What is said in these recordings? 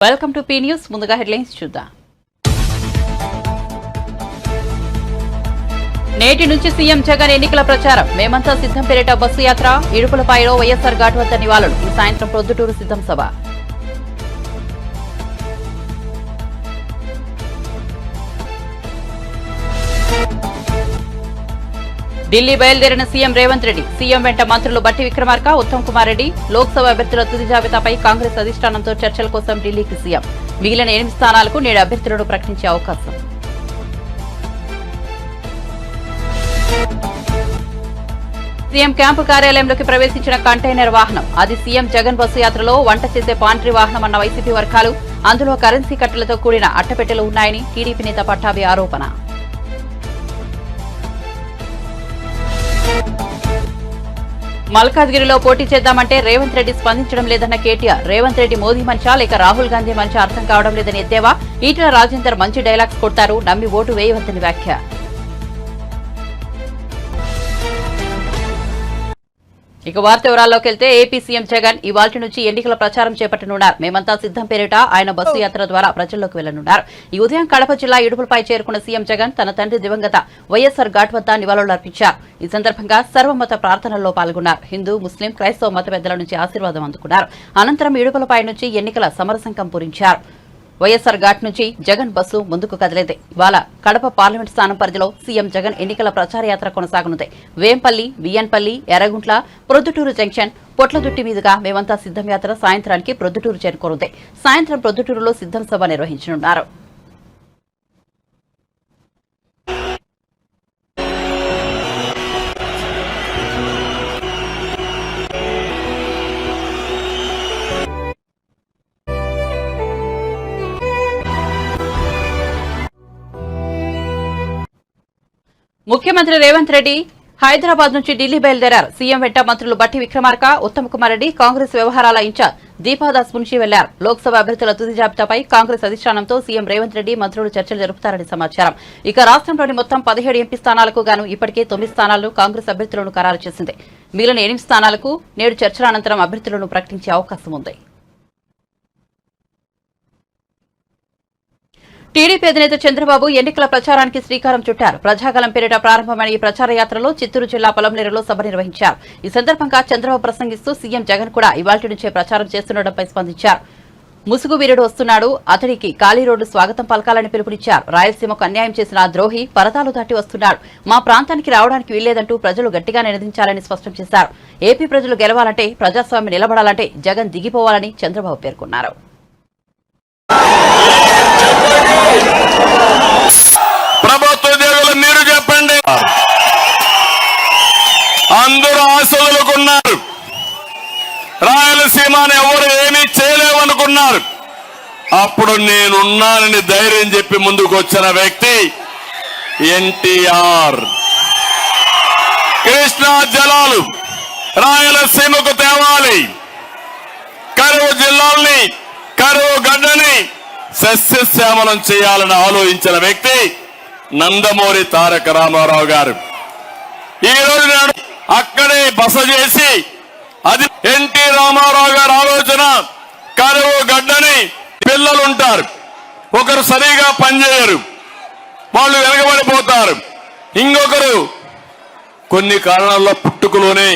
Welcome to P news. ముందుగా headlines చూద్దాం. నేటి నుంచి సీఎం జగన్ ఎన్నికల ప్రచారం. మేమంతా సిద్ధం పేరిట బస్సు యాత్ర. ఇడుపులపాయలో వైఎస్ఆర్ ఘాట్ వద్ద నివాళులు. ఈ సాయంత్రం ప్రొద్దుటూరు సిద్ధం సభ. ఢిల్లీ బయలుదేరిన సీఎం రేవంత్ రెడ్డి. సీఎం వెంట మంత్రులు బట్టి విక్రమార్క, ఉత్తమ్ కుమార్ రెడ్డి. లోక్సభ అభ్యర్థుల తుది జాబితాపై కాంగ్రెస్ అధిష్టానంతో చర్చల కోసం ఢిల్లీకి సీఎం. మిగిలిన 8 స్థానాలకు నేడు అభ్యర్థులను ప్రకటించే అవకాశం. సీఎం క్యాంపు కార్యాలయంలోకి ప్రవేశించిన కంటైనర్ వాహనం. అది సీఎం జగన్ బస్సు యాత్రలో వంట చేసే పాంట్రీ వాహనం అన్న వైసీపీ వర్గాలు. అందులో కరెన్సీ కట్టలతో కూడిన అట్టపెట్టెలు ఉన్నాయని టీడీపీ నేత పట్టాభి ఆరోపణ. మల్కాజ్గిరిలో పోటీ చేద్దామంటే రేవంత్ రెడ్డి స్పందించడం లేదన్న కేటీఆర్. రేవంత్ రెడ్డి మోదీ మనిషా లేక రాహుల్ గాంధీ మనిషా అర్థం కావడం లేదని ఎద్దేవా. ఈటెల రాజేందర్ మంచి డైలాగ్స్ కొడతారు, నమ్మి ఓటు వేయవద్దని వ్యాఖ్య. ఇక వార్త వివరాల్లోకి వెళ్తే ఏపీ సీఎం జగన్ ఇవాల్టి నుంచి ఎన్నికల ప్రచారం చేపట్టనున్నారు. మేమంతా సిద్ధం పేరిట ఆయన బస్సు యాత్ర ద్వారా ప్రజల్లోకి వెళ్లనున్నారు. ఈ ఉదయం కడప జిల్లా ఇడుపులపై చేరుకున్న సీఎం జగన్ తన తండ్రి దివంగత వైఎస్ఆర్ ఘాట్ వద్ద నివాళులర్పించారు. ఈ సందర్భంగా సర్వమత ప్రార్థనల్లో పాల్గొన్నారు. హిందూ, ముస్లిం, క్రైస్తవ మత పెద్దల నుంచి ఆశీర్వాదం అందుకున్నారు. అనంతరం ఇడుపులపై నుంచి ఎన్నికల సమరశంఖం పూరించారు. వైఎస్ఆర్ ఘాట్ నుంచి జగన్ బస్సు ముందుకు కదిలేది. ఇవాళ కడప పార్లమెంట్ స్థానం పరిధిలో సీఎం జగన్ ఎన్నికల ప్రచార యాత్ర కొనసాగనుంది. వేంపల్లి, బియ్యన్పల్లి, ఎర్రగుంట్ల, ప్రొద్దుటూరు జంక్షన్, పొట్లదుట్టి మీదుగా మేమంతా సిద్ధం యాత్ర సాయంత్రానికి ప్రొద్దుటూరు చేరుకోనుంది. సాయంత్రం ప్రొద్దుటూరులో సిద్ధం సభ నిర్వహించనున్నారు. ముఖ్యమంత్రి రేవంత్ రెడ్డి హైదరాబాద్ నుంచి ఢిల్లీ బయలుదేరారు. సీఎం వెంట మంత్రులు బట్టి విక్రమార్క, ఉత్తమ్ కుమార్ రెడ్డి, కాంగ్రెస్ వ్యవహారాల ఇన్ఛార్జ్ దీపాదాస్ మున్షి వెళ్లారు. లోక్సభ అభ్యర్థుల తుది జాబితాపై కాంగ్రెస్ అధిష్టానంతో సీఎం రేవంత్ రెడ్డి మంత్రులు చర్చలు జరుపుతారని సమాచారం. ఇక రాష్ట్రంలోని మొత్తం 17 ఎంపీ స్థానాలకు గాను ఇప్పటికే 9 స్థానాలను కాంగ్రెస్ అభ్యర్థులను ఖరారు చేసింది. మిగిలిన 8 స్థానాలకు నేడు చర్చల అనంతరం అభ్యర్థులను ప్రకటించే అవకాశం ఉంది. టీడీపీ అధినేత చంద్రబాబు ఎన్నికల ప్రచారానికి శ్రీకారం చుట్టారు. ప్రజాగలం పేరిట ప్రారంభమైన ఈ ప్రచార యాత్రలో చిత్తూరు జిల్లా పొలంనేరులో సభ నిర్వహించారు. ఈ సందర్భంగా చంద్రబాబు ప్రసంగిస్తూ సీఎం జగన్ కూడా ఇవాల్టి నుంచే ప్రచారం చేస్తుండటంపై స్పందించారు. ముసుగు వీరుడు వస్తున్నాడు, అతడికి ఖాళీ రోడ్డు స్వాగతం పలకాలని పిలుపునిచ్చారు. రాయలసీమకు అన్యాయం చేసిన ద్రోహి పరదాలు దాటి వస్తున్నాడు, మా ప్రాంతానికి రావడానికి వీల్లేదంటూ ప్రజలు గట్టిగా నినదించాలని స్పష్టం చేశారు. ఏపీ ప్రజలు గెలవాలంటే, ప్రజాస్వామ్యం నిలబడాలంటే జగన్ దిగిపోవాలని చంద్రబాబు పేర్కొన్నారు. ప్రభుత్వ ఉద్యోగులు మీరు చెప్పండి, అందరూ ఆశలుకున్నారు. రాయలసీమని ఎవరు ఏమీ చేయలేవనుకున్నారు. అప్పుడు నేనున్నానని ధైర్యం చెప్పి ముందుకు వచ్చిన వ్యక్తి ఎన్టీఆర్. కృష్ణా జలాలు రాయలసీమకు తేవాలి, కరువు జిల్లాల్ని, కరువు గడ్డని సస్యశ్యామలం చేయాలని ఆలోచించిన వ్యక్తి నందమూరి తారక రామారావు గారు. ఈ రోజు నేను అక్కడే బస చేసి, అది ఎన్టీ రామారావు గారి ఆలోచన. కరువు గడ్డని పిల్లలుంటారు, ఒకరు సరిగా పనిచేయరు, వాళ్ళు వెనకబడిపోతారు. ఇంకొకరు కొన్ని కారణాల్లో పుట్టుకలోనే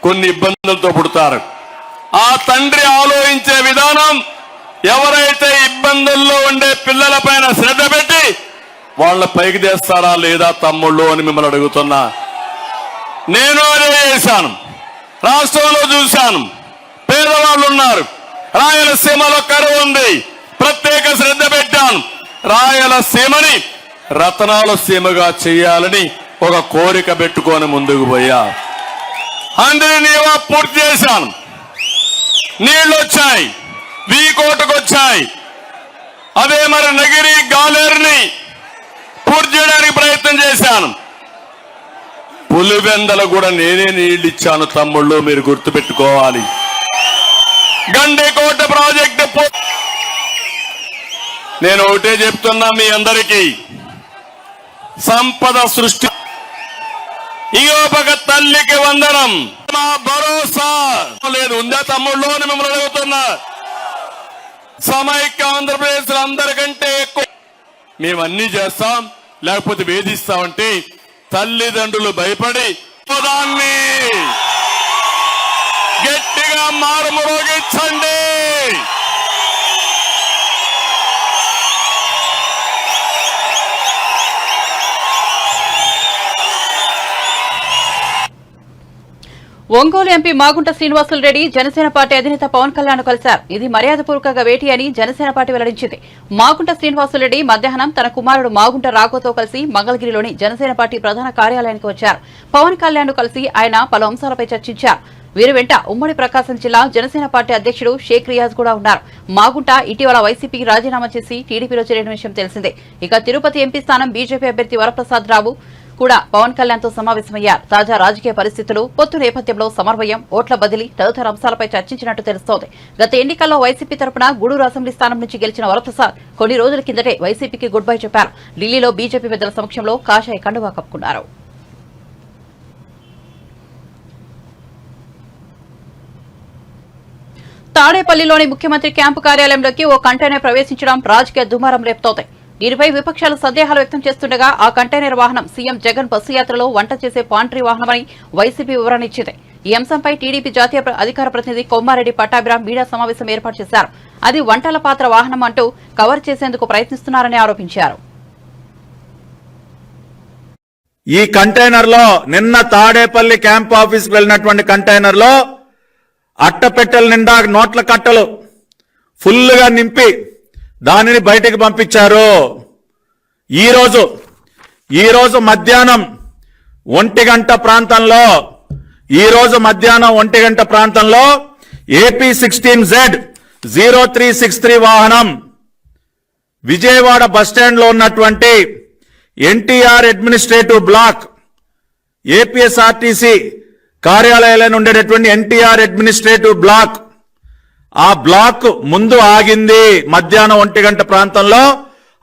కొన్ని ఇబ్బందులతో పుడతారు. ఆ తండ్రి ఆలోచించే విధానం, ఎవరైతే ఇబ్బందుల్లో ఉండే పిల్లల పైన శ్రద్ధ పెట్టి వాళ్ళ పైకి తెస్తారా లేదా తమ్ముళ్ళు అని మిమ్మల్ని అడుగుతున్నా. నేను అదే చేశాను. రాష్ట్రంలో చూశాను, పేదవాళ్ళు ఉన్నారు, రాయలసీమలో కరువు ఉంది, ప్రత్యేక శ్రద్ధ పెట్టాను. రాయలసీమని రతనాల సీమగా చేయాలని ఒక కోరిక పెట్టుకొని ముందుకు పోయా. అందరినీ పూర్తి చేశాను. నీళ్లు వచ్చాయి, వీకోటకు వచ్చాయి. అదే మరి నగిరి, గాలేరుని పూర్తి చేయడానికి ప్రయత్నం చేశాను. పులివెందల కూడా నేనే నీళ్లు ఇచ్చాను తమ్ముళ్ళు, మీరు గుర్తుపెట్టుకోవాలి. గండికోట ప్రాజెక్టు నేను ఒకటే చెప్తున్నా మీ అందరికీ, సంపద సృష్టి. ఇంకొక తల్లికి వందనం, మా భరోసా లేదు ఉందా తమ్ముళ్ళు అని మిమ్మల్ని అడుగుతున్నా. సమైక్య ఆంధ్రప్రదేశ్ అందరికంటే ఎక్కువ మేమన్నీ చేస్తాం, లేకపోతే వేధిస్తామంటే తల్లిదండ్రులు భయపడి దాన్ని గట్టిగా మారుమోగించండి. ఒంగోలు ఎంపీ మాగుంట శ్రీనివాసులు రెడ్డి జనసేన పార్టీ అధినేత పవన్ కళ్యాణ్ కలిశారు. ఇది మర్యాదపూర్వక భేటీ అని జనసేన పార్టీ వెల్లడించింది. మాగుంట శ్రీనివాసులు రెడ్డి మధ్యాహ్నం తన కుమారుడు మాగుంట రాఘవతో కలిసి మంగళగిరిలోని జనసేన పార్టీ ప్రధాన కార్యాలయానికి వచ్చారు. పవన్ కళ్యాణ్ కలిసి ఆయన పలు అంశాలపై చర్చించారు. వీరి వెంట ఉమ్మడి ప్రకాశం జిల్లా జనసేన పార్టీ అధ్యక్షుడు షేక్ రియాజ్ కూడా ఉన్నారు. మాగుంట ఇటీవల వైసీపీకి రాజీనామా చేసి టీడీపీలో చేరిన విషయం తెలిసిందే. ఇక తిరుపతి ఎంపీ స్థానం బీజేపీ అభ్యర్థి వరప్రసాద్ రావు కూడా పవన్ కళ్యాణ్ తో సమావేశమయ్యారు. తాజా రాజకీయ పరిస్థితులు, పొత్తు నేపథ్యంలో సమన్వయం, ఓట్ల బదిలీ తదితర అంశాలపై చర్చించినట్టు తెలుస్తోంది. గత ఎన్నికల్లో వైసీపీ తరపున గూడూరు అసెంబ్లీ స్థానం నుంచి గెలిచిన వరప్రసాద్ కొన్ని రోజుల కిందటే వైసీపీకి గుడ్ బై చెప్పారు. ఢిల్లీలో బీజేపీ పెద్దల సమక్షంలో కాషాయ కండువా కప్పుకున్నారు. తాడేపల్లిలోని ముఖ్యమంత్రి క్యాంపు కార్యాలయంలోకి ఓ కంటైనర్ ప్రవేశించడం రాజకీయ దుమారం రేపుతోంది. దీనిపై విపక్షాలు సందేహాలు వ్యక్తం చేస్తుండగా ఆ కంటైనర్ వాహనం సీఎం జగన్ బస్సు యాత్రలో వంట చేసే పాంట్రీ వాహనమని వైసీపీ వివరణ ఇచ్చింది. ఈ అంశంపై టీడీపీ జాతీయ అధికార ప్రతినిధి కొమ్మారెడ్డి పట్టాభిరామ్ మీడియా సమావేశం ఏర్పాటు చేశారు. అది వంటల పాత్ర వాహనం అంటూ కవర్ చేసేందుకు ప్రయత్నిస్తున్నారని ఆరోపించారు. ఈ కంటైనర్ లో నిన్న తాడేపల్లి క్యాంప్ ఆఫీస్ కు వెళ్ళినటువంటి కంటైనర్ లో అట్టపెట్టెల నిండా నోట్ల కట్టలు ఫుల్ గా నింపి దానిని బయటికి పంపించారు. ఈరోజు మధ్యాహ్నం 1 గంట ప్రాంతంలో ఏపీ 16Z0363 వాహనం విజయవాడ బస్టాండ్ లో ఉన్నటువంటి ఎన్టీఆర్ అడ్మినిస్ట్రేటివ్ బ్లాక్ ఏపీఎస్ఆర్టీసీ కార్యాలయాలను ఉండేటటువంటి ఎన్టీఆర్ అడ్మినిస్ట్రేటివ్ బ్లాక్, ఆ బ్లాక్ ముందు ఆగింది. మధ్యాహ్నం 1 గంట ప్రాంతంలో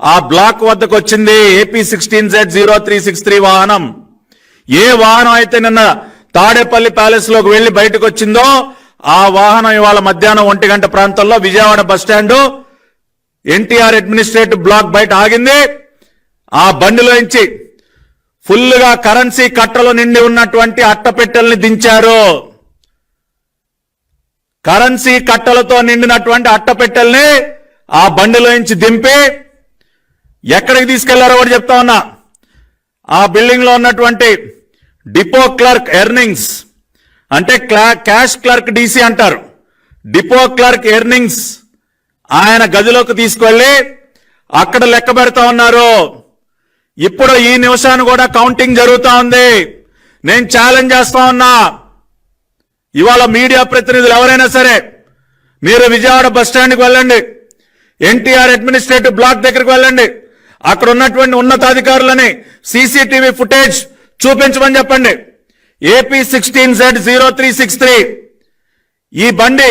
ఆ బ్లాక్ వద్దకు వచ్చింది ఏపీ 16Z0363 వాహనం. ఏ వాహనం అయితే నిన్న తాడేపల్లి ప్యాలెస్ లోకి వెళ్లి బయటకు వచ్చిందో ఆ వాహనం ఇవాళ మధ్యాహ్నం 1 గంట ప్రాంతంలో Vijayawada bus stand NTR administrative block బయట ఆగింది. ఆ బండిలోంచి ఫుల్ గా కరెన్సీ కట్టలు నిండి ఉన్నటువంటి అట్టపెట్టెల్ని దించారు. కరెన్సీ కట్టలతో నిండినటువంటి అట్టపెట్టెల్ని ఆ బండిలోంచి దింపి ఎక్కడికి తీసుకెళ్లారో కూడా చెప్తా ఉన్నా. ఆ బిల్డింగ్ లో ఉన్నటువంటి డిపో క్లర్క్ ఎర్నింగ్స్ అంటే క్యాష్ క్లర్క్ డీసీ అంటారు, డిపో క్లర్క్ ఎర్నింగ్స్ ఆయన గదిలోకి తీసుకెళ్లి అక్కడ లెక్క పెడతా ఉన్నారు. ఇప్పుడు ఈ నిమిషాన్ని కూడా కౌంటింగ్ జరుగుతా ఉంది. నేను ఛాలెంజ్ చేస్తా ఉన్నా, ఇవాళ మీడియా ప్రతినిధులు ఎవరైనా సరే మీరు విజయవాడ బస్టాండ్కి వెళ్ళండి, ఎన్టీఆర్ అడ్మినిస్ట్రేటివ్ బ్లాక్ దగ్గరికి వెళ్ళండి, అక్కడ ఉన్నటువంటి ఉన్నతాధికారులని సీసీటీవీ ఫుటేజ్ చూపించమని చెప్పండి. ఏపీ 16Z0363 ఈ బండి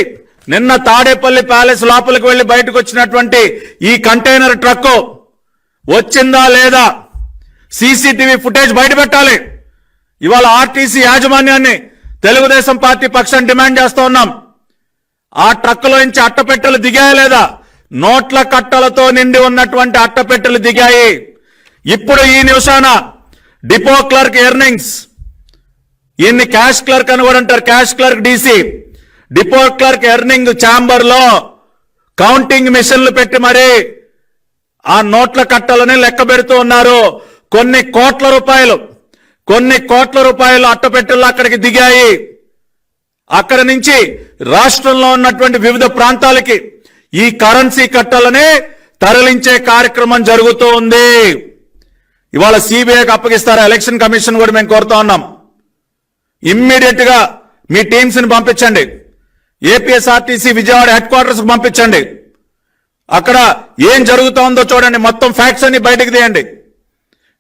నిన్న తాడేపల్లి ప్యాలెస్ లోపలికి వెళ్లి బయటకు వచ్చినటువంటి ఈ కంటైనర్ ట్రక్ వచ్చిందా లేదా సీసీటీవీ ఫుటేజ్ బయట పెట్టాలి. ఇవాళ ఆర్టీసీ యాజమాన్యాన్ని తెలుగుదేశం పార్టీ పక్షం డిమాండ్ చేస్తూ ఉన్నాం. ఆ ట్రక్కులోంచి అట్టపెట్టెలు దిగాయా లేదా? నోట్ల కట్టలతో నిండి ఉన్నటువంటి అట్టపెట్టెలు దిగాయి. ఇప్పుడు ఈ నిమిషాన డిపో క్లర్క్ ఎర్నింగ్స్, ఈయన్ని క్యాష్ క్లర్క్ అని కూడా అంటారు, cash clerk DC, depot clerk earning chamber లో కౌంటింగ్ మిషన్లు పెట్టి మరి ఆ నోట్ల కట్టలని లెక్క పెడుతూ ఉన్నారు. కొన్ని కోట్ల రూపాయలు అట్టపెట్టెలు అక్కడికి దిగాయి. అక్కడి నుంచి రాష్ట్రంలో ఉన్నటువంటి వివిధ ప్రాంతాలకి ఈ కరెన్సీ కట్టలని తరలించే కార్యక్రమం జరుగుతూ ఉంది. ఇవాళ సిబిఐకి అప్పగిస్తారా? ఎలక్షన్ కమిషన్ కూడా మేము కోరుతా ఉన్నాం. ఇమ్మీడియట్ గా మీ టీమ్స్ ని పంపించండి, ఏపీఎస్ఆర్టీసీ విజయవాడ హెడ్ క్వార్టర్స్ కు పంపించండి. అక్కడ ఏం జరుగుతోందో చూడండి, మొత్తం ఫ్యాక్ట్స్ అన్ని బయటకు తీయండి.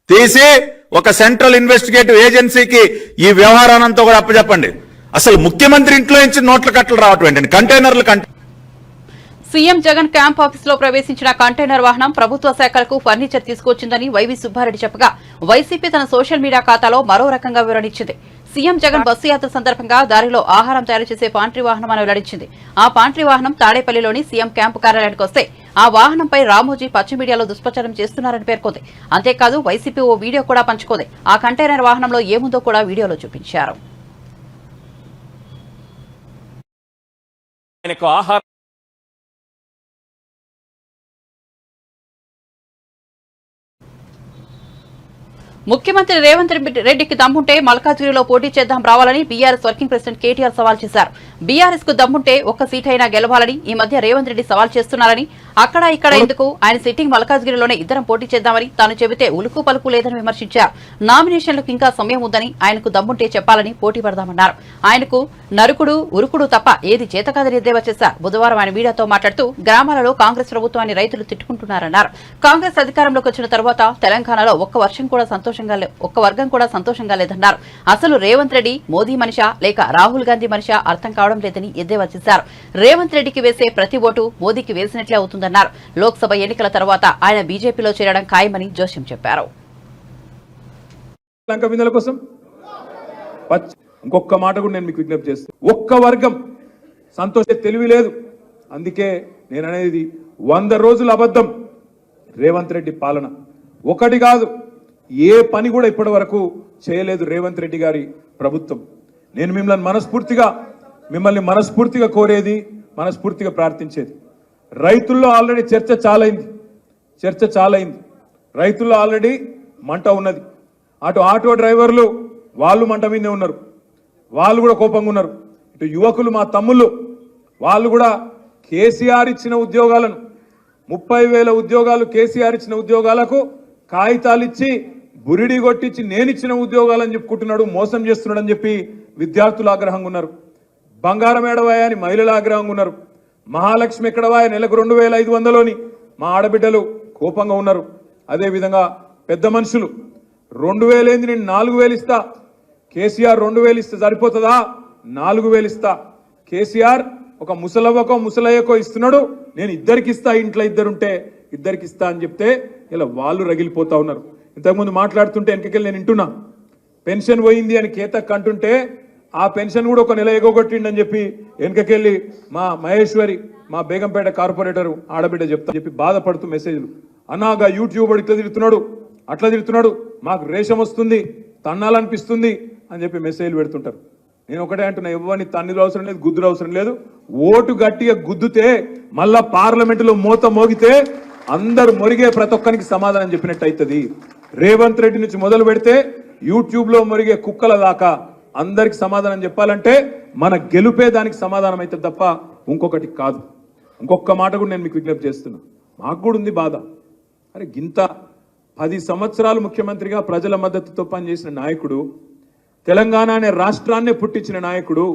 తీసి ఒక సెంట్రల్ ఇన్వెస్టిగేటివ్ ఏజెన్సీకి ఈ వ్యవహారానంతా కూడా అప్పచెప్పండి. అసలు ముఖ్యమంత్రి ఇంట్లో నుంచి నోట్ల కట్టలు రావటం ఏంటండి? కంటైనర్లు సీఎం జగన్ క్యాంప్ ఆఫీస్ లో ప్రవేశించిన కంటైనర్ వాహనం ప్రభుత్వ శాఖలకు ఫర్నిచర్ తీసుకొచ్చిందని వైవి సుబ్బారెడ్డి చెప్పగా వైసీపీ తన సోషల్ మీడియా ఖాతాలో మరో రకంగా వివరణ ఇచ్చింది. సీఎం జగన్ బస్సు యాత్ర సందర్భంగా దారిలో ఆహారం తయారు చేసే పాంట్రీ వాహనం అని వెల్లడించింది. ఆ పాంట్రీ వాహనం తాడేపల్లిలోని సీఎం క్యాంపు కార్యాలయానికి వస్తే ఆ వాహనంపై రామోజీ పచ్చి మీడియాలో దుష్ప్రచారం చేస్తున్నారని పేర్కొంది. అంతేకాదు వైసీపీ ఓ వీడియో కూడా పంచుకుంది. ఆ కంటైనర్ వాహనంలో ఏముందో కూడా వీడియోలో చూపించారు. ముఖ్యమంత్రి రేవంత్ రెడ్డికి దమ్ముంటే మల్కాజ్గిరిలో పోటీ చేద్దాం రావాలని బీఆర్ఎస్ వర్కింగ్ ప్రెసిడెంట్ కేటీఆర్ సవాల్ చేశారు. బీఆర్ఎస్ కు దమ్ముంటే ఒక్క సీట్ అయినా గెలవాలని ఈ మధ్య రేవంత్ రెడ్డి సవాల్ చేస్తున్నారని, అక్కడ ఇక్కడ ఎందుకు ఆయన సిట్టింగ్ మల్కాజ్గిరిలోనే ఇద్దరం పోటీ చేద్దామని తాను చెబితే ఉలుకు పలుకు లేదని విమర్శించారు. నామినేషన్లకు ఇంకా సమయం ఉందని, ఆయనకు దమ్ముంటే చెప్పాలని పోటీ పడదామన్నారు. ఆయనకు నరుకుడు ఉరుకుడు తప్ప ఏది చేతకాదని ఎద్దేవా చేశారు. బుధవారం ఆయన మీడియాతో మాట్లాడుతూ గ్రామాలలో కాంగ్రెస్ ప్రభుత్వాన్ని రైతులు తిట్టుకుంటున్నారన్నారు. కాంగ్రెస్ అధికారంలోకి వచ్చిన తర్వాత తెలంగాణలో ఒక్క వర్గం కూడా సంతోషంగా లేదన్నారు. అసలు రేవంత్ రెడ్డి మోదీ మనిషా లేక రాహుల్ గాంధీ మనిషా అర్థం కావడం లేదని ఎద్దేవా చేశారు. రేవంత్ రెడ్డికి వేసే ప్రతి ఓటు మోదీకి వేసినట్లే అవుతుందన్నారు. లోక్సభ ఎన్నికల తర్వాత ఆయన బీజేపీలో చేరడం ఖాయమని జోస్యం చెప్పారు. ఇంకొక మాట కూడా నేను మీకు విజ్ఞప్తి చేస్తాను. ఒక్క వర్గం సంతోష తెలివి లేదు. అందుకే నేను అనేది 100 రోజుల అబద్ధం రేవంత్ రెడ్డి పాలన. ఒకటి కాదు, ఏ పని కూడా ఇప్పటి వరకు చేయలేదు రేవంత్ రెడ్డి గారి ప్రభుత్వం. నేను మిమ్మల్ని మనస్ఫూర్తిగా కోరేది, మనస్ఫూర్తిగా ప్రార్థించేది, రైతుల్లో ఆల్రెడీ చర్చ చాలైంది. రైతుల్లో ఆల్రెడీ మంట ఉన్నది. అటు ఆటో డ్రైవర్లు వాళ్ళు మంట మీదే ఉన్నారు, వాళ్ళు కూడా కోపంగా ఉన్నారు. ఇటు యువకులు మా తమ్ముళ్ళు వాళ్ళు కూడా కేసీఆర్ ఇచ్చిన ఉద్యోగాలను 30,000 ఉద్యోగాలు కేసీఆర్ ఇచ్చిన ఉద్యోగాలకు కాగితాలు ఇచ్చి బురిడి కొట్టించి నేనిచ్చిన ఉద్యోగాలని చెప్పుకుంటున్నాడు, మోసం చేస్తున్నాడు అని చెప్పి విద్యార్థులు ఆగ్రహంగా ఉన్నారు. బంగారం ఏడవాయ అని మహిళలు ఆగ్రహంగా ఉన్నారు. మహాలక్ష్మి ఎక్కడవాయ నెలకు 2,500 మా ఆడబిడ్డలు కోపంగా ఉన్నారు. అదేవిధంగా పెద్ద మనుషులు 2,000 ఏంది, నేను 4,000 ఇస్తా, కేసీఆర్ 2,000 ఇస్తే సరిపోతుందా, 4,000 ఇస్తా, కేసీఆర్ ఒక ముసలవ్వకో ముసలయ్యకో ఇస్తున్నాడు, నేను ఇద్దరికి ఇస్తా, ఇంట్లో ఇద్దరుంటే ఇద్దరికి ఇస్తా అని చెప్తే ఇలా వాళ్ళు రగిలిపోతా ఉన్నారు. ఇంతకుముందు మాట్లాడుతుంటే వెనకకెళ్ళి నేను వింటున్నా, పెన్షన్ పోయింది అని కేతక్ అంటుంటే ఆ పెన్షన్ కూడా ఒక నెల ఎగొట్టిండని చెప్పి వెనకకెళ్ళి మా మహేశ్వరి, మా బేగంపేట కార్పొరేటర్ ఆడబిడ్డ చెప్తా చెప్పి బాధపడుతూ మెసేజ్లు, అన్నాగా యూట్యూబ్ ఇట్లా తిడుతున్నాడు, మాకు రేషం వస్తుంది, తన్నాలనిపిస్తుంది అని చెప్పి మెసేజ్లు పెడుతుంటారు. నేను ఒకటే అంటున్నా, ఎవరిని తన్నులు అవసరం లేదు, గుద్దులు అవసరం లేదు. ఓటు గట్టిగా గుద్దుతే మళ్ళా పార్లమెంటులో మోత మోగితే అందరు మొరిగే ప్రతి ఒక్కరికి సమాధానం చెప్పినట్టు అవుతుంది. రేవంత్ రెడ్డి నుంచి మొదలు పెడితే యూట్యూబ్ లో మొరిగే కుక్కల దాకా అందరికి సమాధానం చెప్పాలంటే మన గెలుపే దానికి సమాధానం అవుతుంది తప్ప ఇంకొకటి కాదు. ఇంకొక మాట కూడా నేను మీకు విజ్ఞప్తి చేస్తున్నా, మాకు కూడా ఉంది బాధ. అరే గింత 10 సంవత్సరాలు ముఖ్యమంత్రిగా ప్రజల మద్దతుతో పనిచేసిన నాయకుడు, తెలంగాణ అనే రాష్ట్రాన్నే పుట్టించిన నాయకుడు,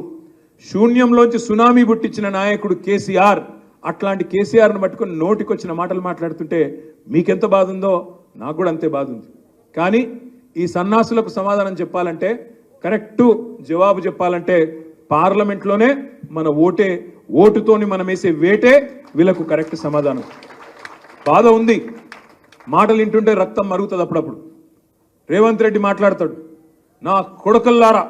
శూన్యంలోంచి సునామీ పుట్టించిన నాయకుడు కేసీఆర్, అట్లాంటి కేసీఆర్ను పట్టుకొని నోటికొచ్చిన మాటలు మాట్లాడుతుంటే మీకెంత బాధ ఉందో నాకు కూడా అంతే బాధ ఉంది. కానీ ఈ సన్నాసులకు సమాధానం చెప్పాలంటే, కరెక్ట్ జవాబు చెప్పాలంటే పార్లమెంట్లోనే మన ఓటుతోని మనం వేసే వేటే వీళ్ళకు కరెక్ట్ సమాధానం. బాధ ఉంది, మాటలు వింటుంటే రక్తం మరుగుతుంది. అప్పుడప్పుడు రేవంత్ రెడ్డి మాట్లాడతాడు, నా కొడుకల్లారా,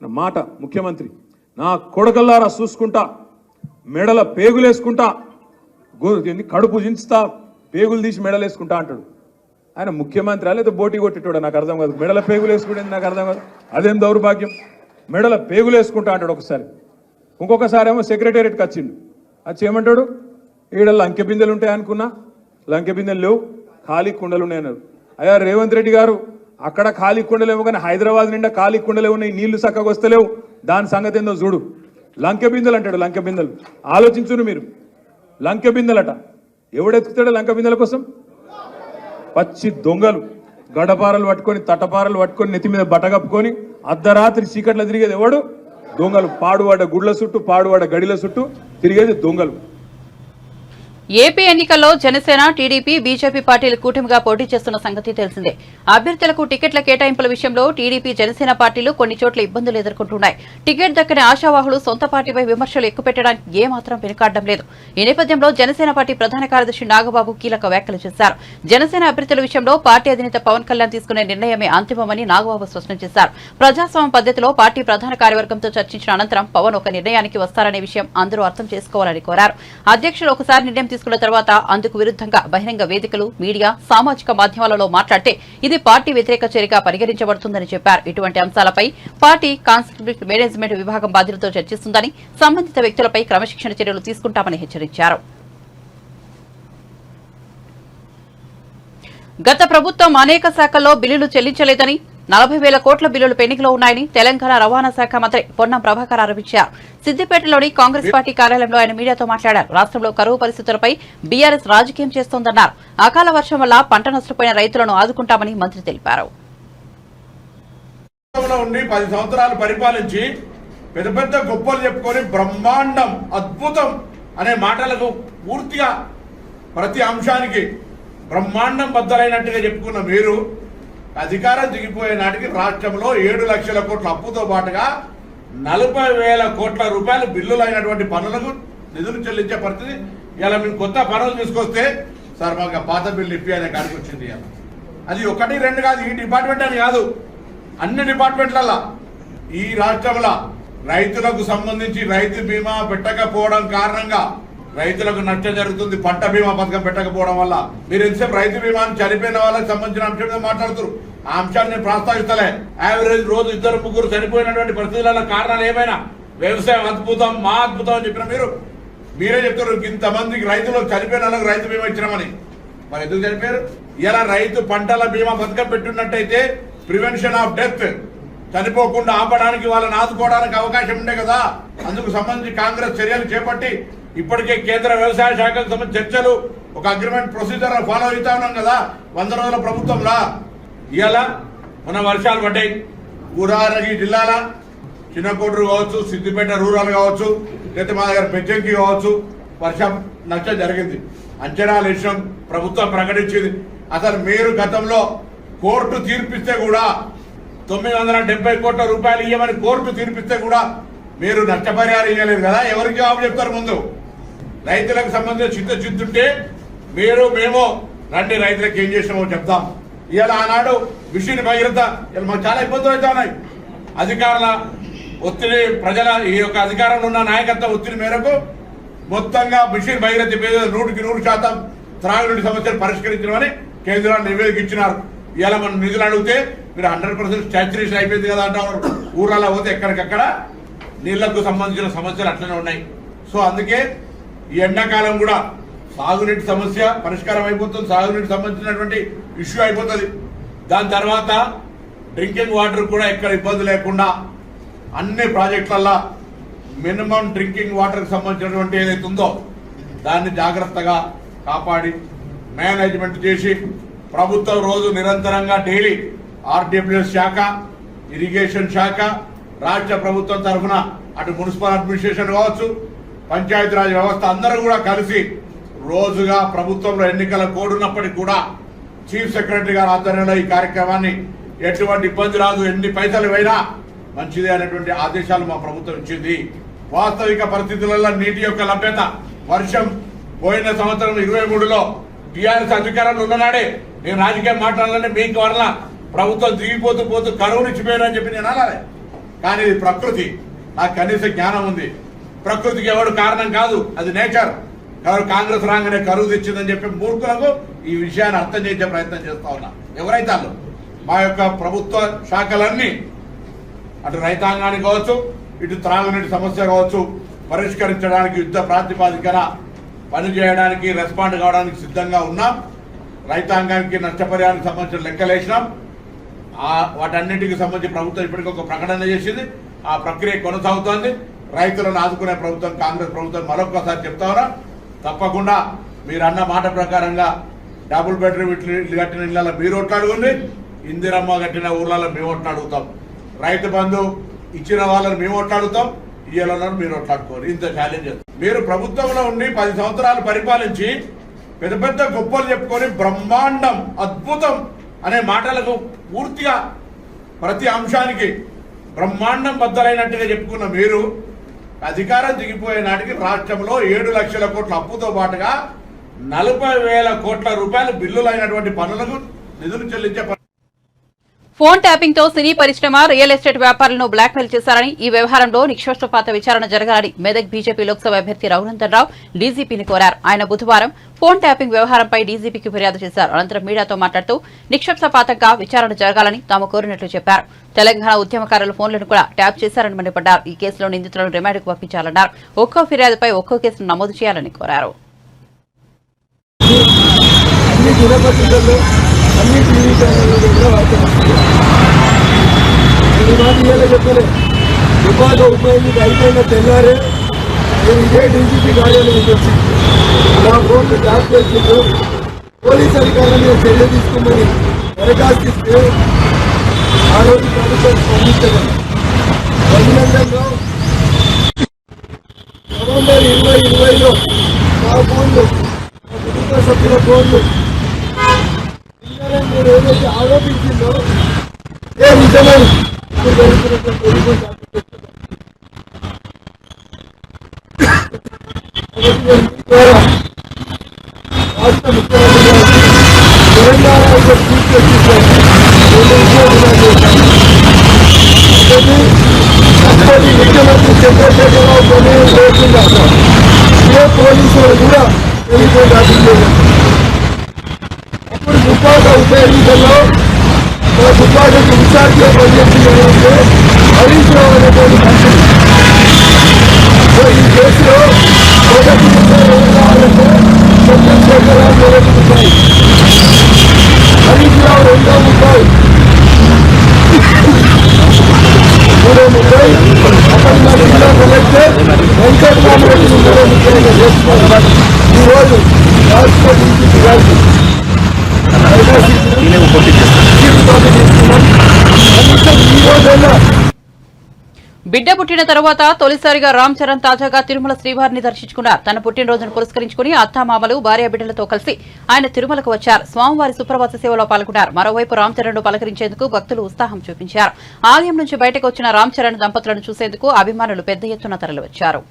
నా మాట ముఖ్యమంత్రి, నా కొడుకల్లారా చూసుకుంటా, మెడల పేగులేసుకుంటా, కడుపు జించుతా, పేగులు తీసి మెడలేసుకుంటా అంటాడు. ఆయన ముఖ్యమంత్రి లేదా బోటీ కొట్టేటోడు నాకు అర్థం కాదు. మెడల పేగులు వేసుకుంటే నాకు అర్థం కాదు, అదేం దౌర్భాగ్యం. మెడల పేగులు వేసుకుంటా అంటాడు ఒకసారి. ఇంకొకసారి ఏమో సెక్రటేరియట్కి వచ్చిండు, వచ్చి ఏమంటాడు, ఈడ లంకె బిందెలు ఉంటాయి అనుకున్నా, లంకె బిందెలు లేవు, ఖాళీ కుండలు ఉన్నాయి అన్నారు. అయ్యా రేవంత్ రెడ్డి గారు, అక్కడ ఖాళీ కుండలేమో కానీ హైదరాబాద్ నిండా ఖాళీ కుండలే ఉన్నాయి, నీళ్లు చక్కగా వస్తలేవు, దాని సంగతి ఏందో చూడు. లంకె బిందెలు అంటాడు, లంకె బిందెలు. ఆలోచించును మీరు, లంకె బిందెలట. ఎవడెత్తుతాడు లంకె బిందెల కోసం? పచ్చి దొంగలు, గడపారలు పట్టుకొని, తటపారలు పట్టుకొని, నెత్తి మీద బట్ట కప్పుకొని అర్ధరాత్రి చీకట్లో తిరిగేది ఎవడు? దొంగలు. పాడువాడ గుడ్ల చుట్టూ, పాడువాడ గడిల చుట్టూ తిరిగేది దొంగలు. ఏపీ ఎన్నికల్లో జనసేన టీడీపీ బీజేపీ పార్టీలు కూటమిగా పోటీ చేస్తున్న సంగతి తెలిసిందే. అభ్యర్థులకు టికెట్ల కేటాయింపుల విషయంలో టీడీపీ జనసేన పార్టీలు కొన్ని చోట్ల ఇబ్బందులు ఎదుర్కొంటున్నాయి. టికెట్ దక్కని ఆశావాహులు సొంత పార్టీపై విమర్శలు ఎక్కుపెట్టడానికి ఏమాత్రం వెనుకాడడం లేదు. ఈ నేపథ్యంలో జనసేన పార్టీ ప్రధాన కార్యదర్శి నాగబాబు కీలక వ్యాఖ్యలు చేశారు. జనసేన అభ్యర్థుల విషయంలో పార్టీ అధినేత పవన్ కళ్యాణ్ తీసుకునే నిర్ణయమే అంతిమమని నాగబాబు స్పష్టం చేశారు. ప్రజాస్వామ్య పద్ధతిలో పార్టీ ప్రధాన కార్యవర్గంతో చర్చించిన అనంతరం పవన్ ఒక నిర్ణయానికి వస్తారనే విషయం అందరూ అర్థం చేసుకోవాలని కోరారు. అధ్యక్షులు ఒకసారి నిర్ణయం తీసుకున్న తర్వాత అందుకు విరుద్ధంగా బహిరంగ వేదికలు, మీడియా, సామాజిక మాధ్యమాలలో మాట్లాడితే ఇది పార్టీ వ్యతిరేక చర్యగా పరిగణించబడుతుందని చెప్పారు. ఇటువంటి అంశాలపై పార్టీ కాన్ఫ్లిక్ట్ మేనేజ్మెంట్ విభాగం బాధ్యులతో చర్చిస్తుందని, సంబంధిత వ్యక్తులపై క్రమశిక్షణ చర్యలు తీసుకుంటామని హెచ్చరించారు. గత ప్రభుత్వం అనేక శాఖల్లో బిల్లులు చెల్లించలేదని, 40,000 కోట్ల బిల్లులు పెండింగ్లో ఉన్నాయని తెలంగాణ రవాణా శాఖ మంత్రి పొన్నం ప్రభాకర్ ఆరోపించారు. సిద్దిపేటలోని కాంగ్రెస్ పార్టీ కార్యాలయంలో ఆయన మీడియాతో మాట్లాడారు. రాష్ట్రంలో కరువు పరిస్థితులపై బీఆర్ఎస్ రాజకీయం చేస్తోందన్నారు. అకాల వర్షం వల్ల పంట నష్టపోయిన రైతులను ఆదుకుంటామని మంత్రి తెలిపారు. 10 సంవత్సరాలు పరిపాలించి పెద్ద పెద్ద గొప్పలు చెప్పుకొని బ్రహ్మాండం, అద్భుతం అనే మాటలకు పూర్తిగా ప్రతి అంశానికి బ్రహ్మాండం బద్దలైనట్టుగా చెప్పుకున్న మీరు అధికారం దిగిపోయే నాటికి రాష్ట్రంలో 7 లక్షల కోట్ల అప్పుతో పాటుగా 40,000 కోట్ల రూపాయలు బిల్లులైనటువంటి పనులకు నిధులు చెల్లించే పరిస్థితి. ఇలా మేము కొత్త పనులు తీసుకొస్తే సార్ మాకు పాత బిల్లు ఇప్పి అనే కాడికి వచ్చింది. అది 1, 2 కాదు, ఈ డిపార్ట్మెంట్ అని కాదు, అన్ని డిపార్ట్మెంట్లలో ఈ రాష్ట్రంలో రైతులకు సంబంధించి రైతు బీమా పెట్టకపోవడం కారణంగా రైతులకు నష్టం జరుగుతుంది. పంట బీమా పథకం పెట్టకపోవడం వల్ల మీరు ఎంతసేపు రైతు బీమాని చనిపోయిన వాళ్ళకి సంబంధించిన అంశం మీద మాట్లాడుతారు. ఆ అంశాన్ని నేను ప్రస్తావిస్తలే. యావరేజ్ రోజు 2-3 చనిపోయినటువంటి పరిస్థితుల కారణాలు ఏమైనా వ్యవసాయం అద్భుతం, మా అద్భుతం అని చెప్పిన మీరే చెప్తారు. ఇంతమందికి రైతులకు చనిపోయిన వాళ్ళకి రైతు బీమా ఇచ్చినామని. మరి ఎందుకు చనిపోయారు? ఇలా రైతు పంటల బీమా పథకం పెట్టున్నట్టయితే ప్రివెన్షన్ ఆఫ్ డెత్, చనిపోకుండా ఆపడానికి, వాళ్ళని ఆదుకోవడానికి అవకాశం ఉండే కదా. అందుకు సంబంధించి కాంగ్రెస్ చర్యలు చేపట్టి ఇప్పటికే కేంద్ర వ్యవసాయ శాఖకు సంబంధించి చర్చలు, ఒక అగ్రిమెంట్ ప్రొసీజర్ ఫాలో అవుతా ఉన్నాం కదా 100 రోజుల ప్రభుత్వంలో. ఇవాళ మన వర్షాలు పడ్డాయి. ఉదాహరణకి జిల్లాల చిన్నకోటూరు కావచ్చు, సిద్దిపేట రూరల్ కావచ్చు, లేకపోతే మా దగ్గర పెంచంకి కావచ్చు, వర్షం నష్టం జరిగింది. అంచనాలు ఇచ్చాం, ప్రభుత్వం ప్రకటించింది. అసలు మీరు గతంలో కోర్టు తీర్పిస్తే కూడా 970 కోట్ల రూపాయలు ఇవ్వమని కోర్టు తీర్పిస్తే కూడా మీరు నష్టపరిహారం ఇవ్వలేదు కదా. ఎవరికి జవాబు చెప్తారు? ముందు రైతులకు సంబంధించిన చిత్తుంటే మేము రండి రైతులకు ఏం చేసినామో చెప్తాం. ఇలా ఆనాడు మిషన్ భగీరథ మాకు చాలా ఇబ్బందులు అవుతా ఉన్నాయి. అధికారుల ఒత్తిడి, ప్రజల ఈ యొక్క అధికారంలో ఉన్న నాయకత్వ ఒత్తిడి మేరకు మొత్తంగా మిషన్ భగీరథ 100% త్రాగునీటి సమస్యలు పరిష్కరించడమని కేంద్రాన్ని నివేదిక ఇచ్చినారు. ఇలా మనం నిధులు అడిగితే మీరు 100% స్టాచ్యురేషన్ అయిపోయింది కదా అంటారు. ఊర్లలో పోతే ఎక్కడికక్కడ నీళ్లకు సంబంధించిన సమస్యలు అట్లనే ఉన్నాయి. సో అందుకే ఈ ఎండాకాలం కూడా సాగునీటి సమస్య పరిష్కారం అయిపోతుంది, సాగునీటి సంబంధించినటువంటి ఇష్యూ అయిపోతుంది. దాని తర్వాత డ్రింకింగ్ వాటర్ కూడా ఎక్కడ ఇబ్బంది లేకుండా అన్ని ప్రాజెక్టులలో మినిమం డ్రింకింగ్ వాటర్కి సంబంధించినటువంటి ఏదైతే ఉందో దాన్ని జాగ్రత్తగా కాపాడి మేనేజ్మెంట్ చేసి ప్రభుత్వం రోజు నిరంతరంగా డైలీ ఆర్డబ్ల్యూఎస్ శాఖ, ఇరిగేషన్ శాఖ, రాష్ట్ర ప్రభుత్వం తరఫున అటు మున్సిపల్ అడ్మినిస్ట్రేషన్ కావచ్చు, పంచాయతీరాజ్ వ్యవస్థ అందరూ కూడా కలిసి రోజుగా ప్రభుత్వంలో ఎన్నికల కోడ్ ఉన్నప్పటికీ కూడా చీఫ్ సెక్రటరీ గారి ఆధ్వర్యంలో ఈ కార్యక్రమాన్ని ఎటువంటి ఇబ్బంది రాదు, ఎన్ని పైసలు అయినా మంచిది అనేటువంటి ఆదేశాలు మా ప్రభుత్వం ఇచ్చింది. వాస్తవిక పరిస్థితులలో నీటి యొక్క లభ్యత, వర్షం పోయిన సంవత్సరం 23లో టీఆర్ఎస్ అధికారంలో ఉన్ననాడే నేను రాజకీయం మాట్లాడాలంటే మీకు వల్ల ప్రభుత్వం దిగిపోతూ కరువునిచ్చిపోయారని చెప్పి నేను అనాలి. కానీ ఇది ప్రకృతి, నాకు కనీస జ్ఞానం ఉంది. ప్రకృతికి ఎవడు కారణం కాదు, అది నేచర్. ఎవరు కాంగ్రెస్ రాగానే కరువు తెచ్చిందని చెప్పి మూర్ఖులకు ఈ విషయాన్ని అర్థం చేసే ప్రయత్నం చేస్తా ఉన్నా. ఎవరైతే వాళ్ళు మా యొక్క ప్రభుత్వ శాఖలన్నీ అటు రైతాంగానికి కావచ్చు, ఇటు త్రాగునీటి సమస్య కావచ్చు పరిష్కరించడానికి యుద్ధ ప్రాతిపాదికన పనిచేయడానికి, రెస్పాండ్ కావడానికి సిద్ధంగా ఉన్నాం. రైతాంగానికి నష్టపరిహారానికి సంబంధించిన లెక్కలేసినాం. వాటన్నిటికి సంబంధించి ప్రభుత్వం ఇప్పటికీ ఒక ప్రకటన చేసింది. ఆ ప్రక్రియ కొనసాగుతోంది. రైతులను ఆదుకునే ప్రభుత్వం కాంగ్రెస్ ప్రభుత్వం. మరొకసారి చెప్తా ఉన్నా, తప్పకుండా మీరు అన్న మాట ప్రకారంగా డబుల్ బెడ్రూమ్ ఇల్లు కట్టిన ఇళ్లలో మీరు ఓట్లాడుకోండి, ఇందిరమ్మ కట్టిన ఊర్లలో మేము ఓట్లాడుగుతాం, రైతు బంధు ఇచ్చిన వాళ్ళని మేము ఓట్లాడుతాం, ఇయ్యాలన్నారు, మీరు అట్లాడుకోరు. ఇంత ఛాలెంజ్ మీరు ప్రభుత్వంలో ఉండి 10 సంవత్సరాలు పరిపాలించి పెద్ద పెద్ద గొప్పలు చెప్పుకొని బ్రహ్మాండం అద్భుతం అనే మాటలకు పూర్తిగా ప్రతి అంశానికి బ్రహ్మాండం బద్దలైనట్టుగా చెప్పుకున్న మీరు అధికారం దిగిపోయే నాటికి రాష్ట్రంలో 7 లక్షల కోట్ల అప్పుతో పాటుగా 40,000 కోట్ల రూపాయలు బిల్లులైనటువంటి పనులకు నిధులు చెల్లించే ఫోన్ ట్యాపింగ్ తో సినీ పరిశ్రమ రియల్ ఎస్టేట్ వ్యాపారులను బ్లాక్మెయిల్ చేశారని, ఈ వ్యవహారంలో నిష్పక్షపాత విచారణ జరగాలని మెదక్ బీజేపీ లోక్సభ అభ్యర్థి రఘునందన్ రావు డీజీపీని కోరారు. ఆయన బుధవారం ఫోన్ ట్యాపింగ్ వ్యవహారంపై డీజీపీకి ఫిర్యాదు చేశారు. అనంతరం మీడియాతో మాట్లాడుతూ నిష్పక్షపాతంగా విచారణ జరగాలని తాము కోరినట్లు చెప్పారు. తెలంగాణ ఉద్యమకారుల ఫోన్లను కూడా ట్యాప్ చేశారని మండిపడ్డారు. ఈ కేసులో నిందితులను రిమాండ్కు పంపించాలన్నారు. ఒక్కో ఫిర్యాదుపై ఒక్కో కేసును నమోదు చేయాలని కోరారు. అన్ని టీవీ ఛానళ్ళు కూడా చెప్పలే దుబాగా ఉపయోగించి అయిపోయిన తెల్లారే నేను ఇదే డీజీపీ కార్యాలయం వచ్చి నా ఫోన్లు ట్యాప్ చేసిండు. పోలీస్ అధికారుల మీద చర్య తీసుకోమని దరఖాస్తు ఇస్తే ఆ రోజు ప్రభుత్వం స్పందించడం. రఘునందన్ రావు నవంబర్ 2020లో నా ఫోన్లు మా కుటుంబ సభ్యుల ఫోన్లు మీరు ఏదైతే ఆరోపించిందో ఏ నిజమని రాష్ట్ర ముఖ్యమంత్రి తెలంగాణ ముఖ్యమంత్రి చంద్రశేఖరరావు లేకుండా ఏ పోలీసులు కూడా టెలిఫోన్ ట్యాపింగ్ చేయాలి. అప్పుడు దుబ్బాక ఉప ఎన్నికల్లో మన దుబ్బాకకు ఇన్ఛార్జిగా పనిచేసిందంటే హరీష్ రావు అనేటువంటి మంత్రి. ఈ కేసులో మొదటి ఏం కావాలంటే చంద్రశేఖరరావు మొదటి ముద్దాయి, హరీష్ రావు రెండో ముద్దాయి, మూడో ముద్దాయి అప్పటి జిల్లా కలెక్టర్ వెంకటరామరెడ్డి మూడో ముద్దాయిగా చేసుకున్నారు. ఈరోజు రాష్ట్ర డీజీపీ గారికి బిడ్డ పుట్టిన తర్వాత తొలిసారిగా రామ్ చరణ్ తాజాగా తిరుమల శ్రీవారిని దర్శించుకున్నారు. తన పుట్టినరోజును పురస్కరించుకుని అత్తామామలు భార్య బిడ్డలతో కలిసి ఆయన తిరుమలకు వచ్చారు. స్వామివారి సుప్రభాత సేవలో పాల్గొన్నారు. మరోవైపు రామ్ చరణ్ ను పలకరించేందుకు భక్తులు ఉత్సాహం చూపించారు. ఆలయం నుంచి బయటకు వచ్చిన రామ్ చరణ్ దంపతులను చూసేందుకు అభిమానులు పెద్ద ఎత్తున తరలివచ్చారు.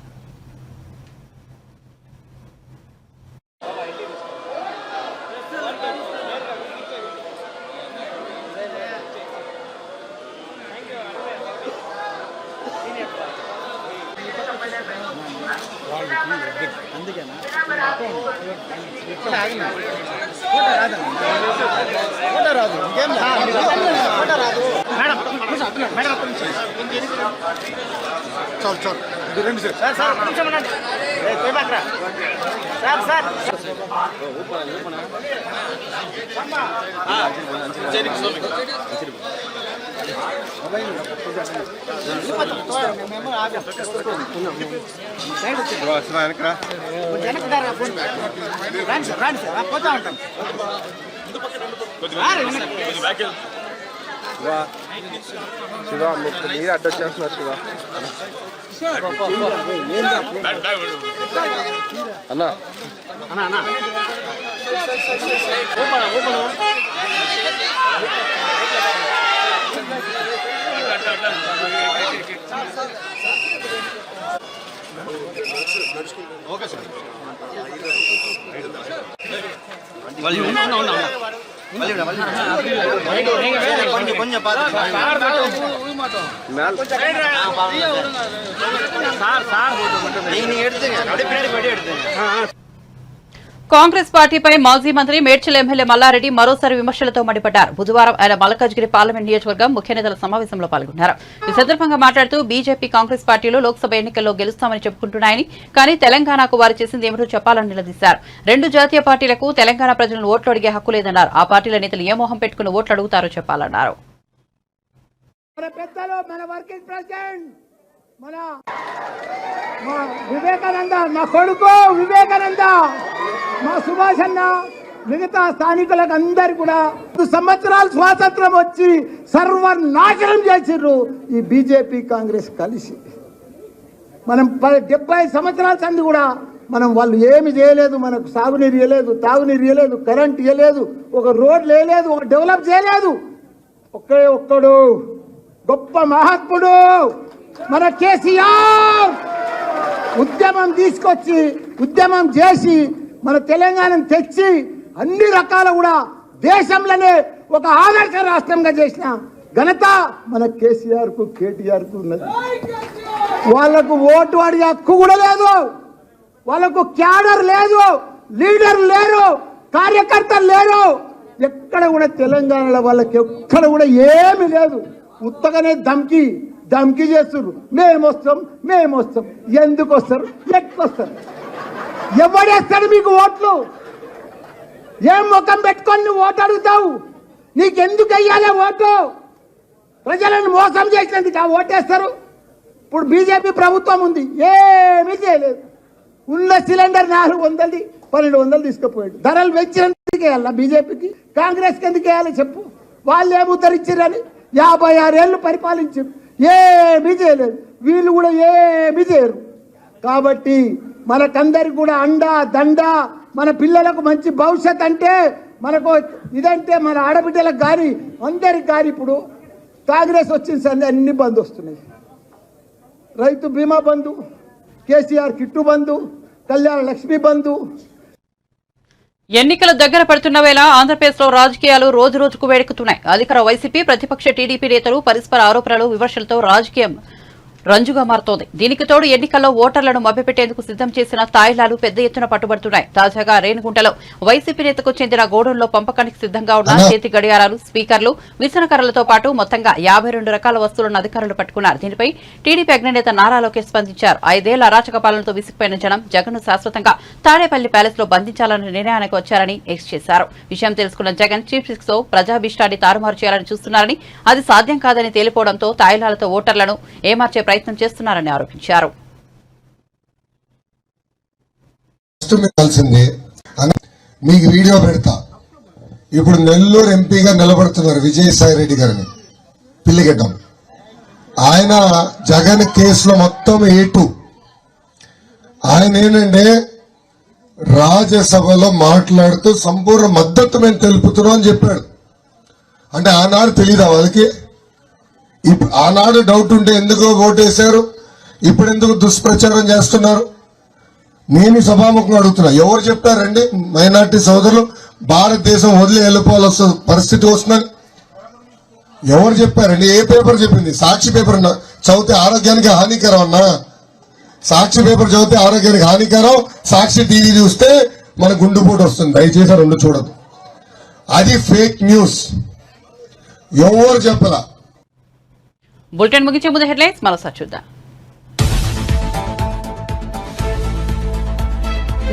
శివ మీరు అడ్డొచ్చేస్తున్నారు శివ అన్నా ఓకే సార్ கொஞ்சம் కాంగ్రెస్ పార్టీపై మాజీ మంత్రి మేడ్చల్ ఎమ్మెల్యే మల్లారెడ్డి మరోసారి విమర్శలతో మండిపడ్డారు. బుధవారం ఆయన మల్కాజ్గిరి పార్లమెంట్ నియోజకవర్గం ముఖ్య నేతల సమావేశంలో పాల్గొన్నారు. ఈ సందర్భంగా మాట్లాడుతూ బీజేపీ కాంగ్రెస్ పార్టీలు లోక్సభ ఎన్నికల్లో గెలుస్తామని చెప్పుకుంటున్నాయని, కానీ తెలంగాణకు వారు చేసింది ఏమిటో చెప్పాలని నిలదీశారు. 2 జాతీయ పార్టీలకు తెలంగాణ ప్రజలను ఓట్లు అడిగే హక్కు లేదన్నారు. ఆ పార్టీల నేతలు ఏ మోహం పెట్టుకుని ఓట్లు అడుగుతారో చెప్పాలన్నారు. వివేకానంద మా కొడుకు వివేకానంద మా సుభాష్ అన్న మిగతా స్థానికులకు అందరు కూడా 2 సంవత్సరాలు స్వాతంత్రం వచ్చి సర్వనాశనం చేసిర్రు ఈ బీజేపీ కాంగ్రెస్ కలిసి. మనం 70 సంవత్సరాల సంది కూడా మనం వాళ్ళు ఏమి చేయలేదు, మనకు సాగునీరు ఇవ్వలేదు, తాగునీరు ఇవ్వలేదు, కరెంట్ ఇవ్వలేదు, ఒక రోడ్లు వేయలేదు, ఒక డెవలప్ చేయలేదు. ఒక్కడు గొప్ప మహాత్ముడు మన కేసీఆర్. ఉద్యమం తీసుకొచ్చి ఉద్యమం చేసి మన తెలంగాణను తెచ్చి అన్ని రకాల కూడా దేశంలోనే ఒక ఆదర్శ రాష్ట్రంగా చేసిన ఘనత మన కేసీఆర్ కు కేటీఆర్ కు ఉన్నది. వాళ్లకు ఓటు అడిగే హక్కు కూడా లేదు, వాళ్ళకు క్యాడర్ లేదు, లీడర్ లేరు, కార్యకర్తలు లేరు. ఎక్కడ కూడా తెలంగాణలో వాళ్ళకి ఎక్కడ కూడా ఏమి లేదు. ఉత్తగానే ధమ్కి చేస్తున్నారు. మేము వస్తాం. ఎందుకు వస్తారు? ఎట్కొస్తారు? ఎవడేస్తాడు మీకు ఓట్లు? ఏం ముఖం పెట్టుకొని నువ్వు ఓటు అడుగుతావు? నీకెందుకు వెయ్యాలి ఓటు? ప్రజలను మోసం చేసినందుకు ఆ ఓటేస్తారు. ఇప్పుడు బీజేపీ ప్రభుత్వం ఉంది, ఏమీ చేయలేదు. ఉన్న సిలిండర్ 400 1200 తీసుకుపోయాడు. ధరలు పెంచినందుకు వేయాలా బీజేపీకి? కాంగ్రెస్కి ఎందుకు వేయాలి చెప్పు? వాళ్ళు ఏమి ఉద్ధరించారని 56 ఏళ్ళు పరిపాలించారు, ఏమీ చేయలేదు. వీళ్ళు కూడా ఏమీ చేయరు. కాబట్టి మనకందరికి కూడా అండా దండ, మన పిల్లలకు మంచి భవిష్యత్ అంటే మనకు ఇదంటే మన ఆడబిడ్డలకు కానీ అందరికి కానీ ఇప్పుడు కాంగ్రెస్ వచ్చిన సంది అన్ని బంద్ వస్తున్నాయి. రైతు బీమా బంధు, కేసీఆర్ కిట్టు బంధు, కళ్యాణ లక్ష్మి బంధు. ఎన్నికలు దగ్గర పడుతున్న వేళ ఆంధ్రప్రదేశ్ లో రాజకీయాలు రోజు రోజుకు వేడెక్కుతున్నాయి. అధికార వైసీపీ, ప్రతిపక్ష టీడీపీ నేతలు పరస్పర ఆరోపణలు, విమర్శలతో రాజకీయం రంజుగా మారుతోంది. దీనికి తోడు ఎన్నికల్లో ఓటర్లను మభ్యపెట్టేందుకు సిద్దం చేసిన తాయిలాలు పెద్ద ఎత్తున పట్టుబడుతున్నాయి. తాజాగా రేణిగుంటలో వైసీపీ నేతకు చెందిన గోడౌన్లో పంపకానికి సిద్దంగా ఉన్న చేతి గడియారాలు, స్పీకర్లు, విసనకర్రలతో పాటు మొత్తంగా 52 రకాల వస్తువులను అధికారులు పట్టుకున్నారు. దీనిపై టీడీపీ అగ్రనేత నారా లోకేష్ స్పందించారు. 5 ఏళ్ల అరాచక పాలనతో విసిగిపోయిన జనం జగన్ శాశ్వతంగా తాడేపల్లి ప్యాలెస్ లో బంధించాలన్న నిర్ణయానికి వచ్చారని ఎక్స్ చేశారు. విషయం తెలుసుకున్న జగన్ చీఫ్ సిక్స్ తో ప్రజాభీష్టాన్ని తారుమారు చేయాలని చూస్తున్నారని, అది సాధ్యం కాదని తేలిపోవడంతో తాయిలాలతో ఓటర్లను ఏమార్చే ప్రయత్నం చేస్తున్నారని ఆరోపించారు. మీకు వీడియో పెడతా. ఇప్పుడు నెల్లూరు ఎంపీగా నిలబడుతున్నారు విజయసాయి రెడ్డి గారిని, పిల్లిగడ్డం. ఆయన జగన్ కేసులో మొత్తం A2. ఆయన ఏంటంటే రాజ్యసభలో మాట్లాడుతూ సంపూర్ణ మద్దతు మేము తెలుపుతున్నాం అని చెప్పాడు. అంటే ఆనాడు తెలీదా వాళ్ళకి? ఇప్పుడు ఆనాడు డౌట్ ఉంటే ఎందుకు ఓటేశారు, ఇప్పుడు ఎందుకు దుష్ప్రచారం చేస్తున్నారు? నేను సభాముఖంగా అడుగుతున్నా, ఎవరు చెప్పారండి మైనార్టీ సోదరులు భారతదేశం వదిలి వెళ్ళిపోవాల్సిన పరిస్థితి వస్తుందని? ఎవరు చెప్పారండి? ఏ పేపర్ చెప్పింది? సాక్షి పేపర్ చదివితే ఆరోగ్యానికి హానికరం అన్నా. సాక్షి పేపర్ చదివితే ఆరోగ్యానికి హానికరం, సాక్షి టీవీ చూస్తే మన గుండెపోటు వస్తుంది. దయచేసి రెండు చూడదు, అది ఫేక్ న్యూస్. ఎవరు చెప్పలా. బులెటిన్ ముగించే ముందు హెడ్లైన్స్ మరోసారి చూద్దాం.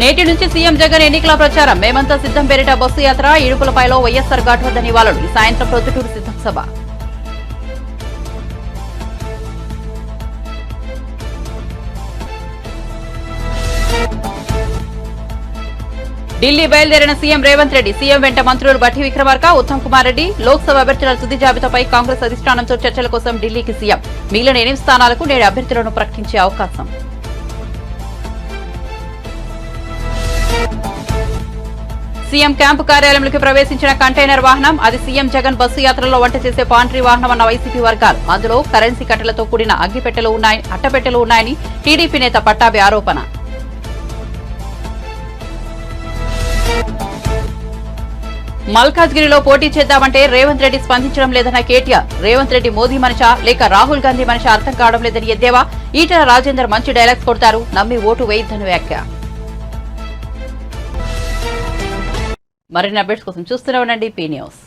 నేటి నుంచి సీఎం జగన్ ఎన్నికల ప్రచారం. మేమంతా సిద్దం పేరిట బస్సు యాత్ర. ఇడుపులపైలో వైఎస్సార్ ఘాట్ వద్ద నివాళులు. ఈ సాయంత్రం ప్రొద్దుటూరు సిద్దం సభ. ఢిల్లీ బయలుదేరిన సీఎం రేవంత్ రెడ్డి. సీఎం వెంట మంత్రులు బట్టి విక్రమార్క, ఉత్తమ్ కుమార్ రెడ్డి. లోక్సభ అభ్యర్థుల తుది జాబితాపై కాంగ్రెస్ అధిష్టానంతో చర్చల కోసం ఢిల్లీకి సీఎం. మిగిలిన 8 స్థానాలకు నేడు అభ్యర్థులను ప్రకటించే అవకాశం. సీఎం క్యాంపు కార్యాలయంలోకి ప్రవేశించిన కంటైనర్ వాహనం. అది సీఎం జగన్ బస్సు యాత్రలో వంట చేసే పాంట్రీ వాహనం అన్న వైసీపీ వర్గాలు. అందులో కరెన్సీ కట్టెలతో కూడిన అట్టపెట్టెలు ఉన్నాయని టీడీపీ నేత పట్టాభి ఆరోపణ. మల్కాజ్గిరిలో పోటీ చేద్దామంటే రేవంత్ రెడ్డి స్పందించడం లేదన్న కేటీఆర్. రేవంత్ రెడ్డి మోదీ మనిషా లేక రాహుల్ గాంధీ మనిషా అర్థం కావడం లేదని ఎద్దేవా. ఈటెల రాజేందర్ మంచి డైలాగ్స్ కొడతారు, నమ్మి ఓటు వేయొద్దని వ్యాఖ్య. మరిన్ని అప్డేట్స్ కోసం చూస్తూనే ఉండండి పీ న్యూస్.